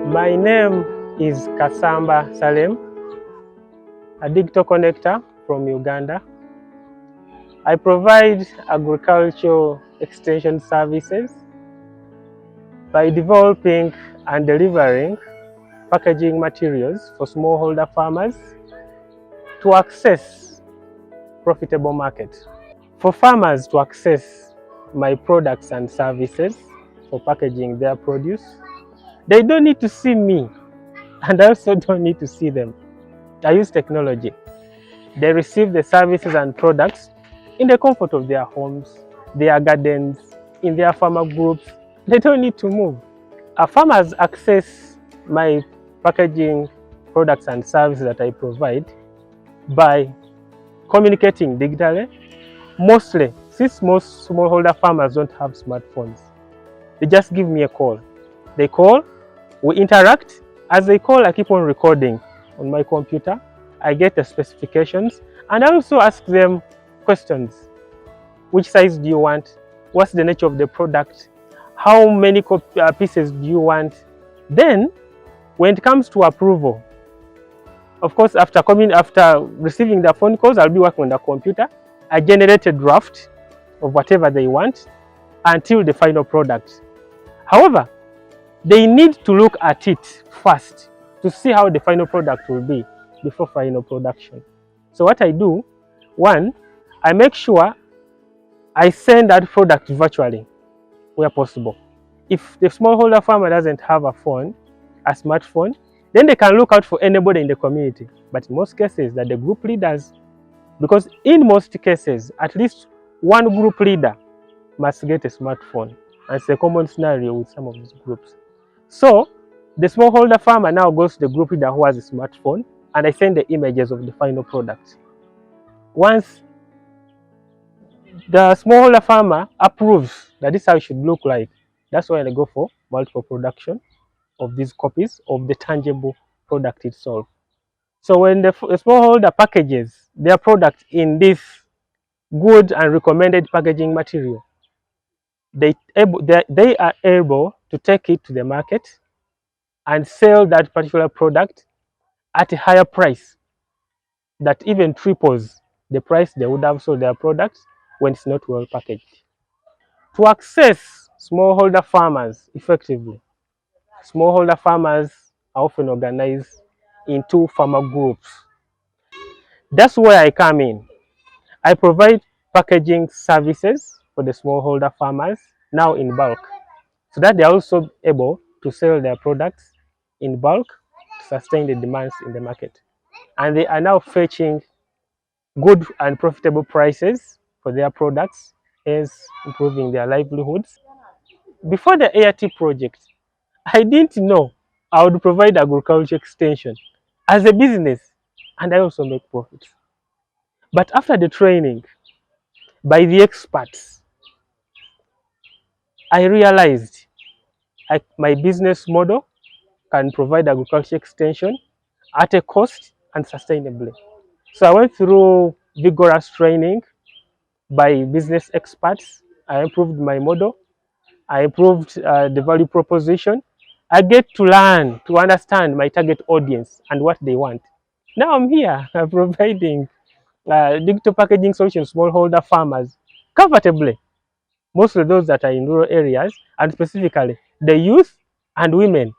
My name is Kasamba Salim, a digital connector from Uganda. I provide agricultural extension services by developing and delivering packaging materials for smallholder farmers to access profitable market. For farmers to access my products and services for packaging their produce, they don't need to see me, and I also don't need to see them. I use technology. They receive the services and products in the comfort of their homes, their gardens, in their farmer groups. They don't need to move. Farmers access my packaging products and services that I provide by communicating digitally. Mostly, since most smallholder farmers don't have smartphones, they just give me a call. They call, we interact. As they call, I keep on recording on my computer. I get the specifications, and I also ask them questions. Which size do you want? What's the nature of the product? How many pieces do you want? Then, when it comes to approval, of course, after receiving the phone calls, I'll be working on the computer. I generate a draft of whatever they want until the final product. However, they need to look at it first to see how the final product will be before final production. So what I do, one, I make sure I send that product virtually where possible. If the smallholder farmer doesn't have a smartphone, then they can look out for anybody in the community. But in most cases, that the group leaders, because in most cases, at least one group leader must get a smartphone. And it's a common scenario with some of these groups. So the smallholder farmer now goes to the group leader who has a smartphone, and I send the images of the final product. Once the smallholder farmer approves that this is how it should look like, that's why I go for multiple production of these copies of the tangible product itself. So when the smallholder packages their product in this good and recommended packaging material, they are able to take it to the market and sell that particular product at a higher price that even triples the price they would have sold their products when it's not well packaged. To access smallholder farmers effectively, smallholder farmers are often organized into farmer groups. That's where I come in. I provide packaging services for the smallholder farmers now in bulk, so that they are also able to sell their products in bulk to sustain the demands in the market. And they are now fetching good and profitable prices for their products, hence improving their livelihoods. Before the ART project, I didn't know I would provide agriculture extension as a business, and I also make profits. But after the training by the experts, I realized my business model can provide agriculture extension at a cost and sustainably. So I went through vigorous training by business experts. I improved my model. I improved the value proposition. I get to learn, to understand my target audience and what they want. Now I'm here providing digital packaging solutions to smallholder farmers comfortably, mostly those that are in rural areas, and specifically the youth and women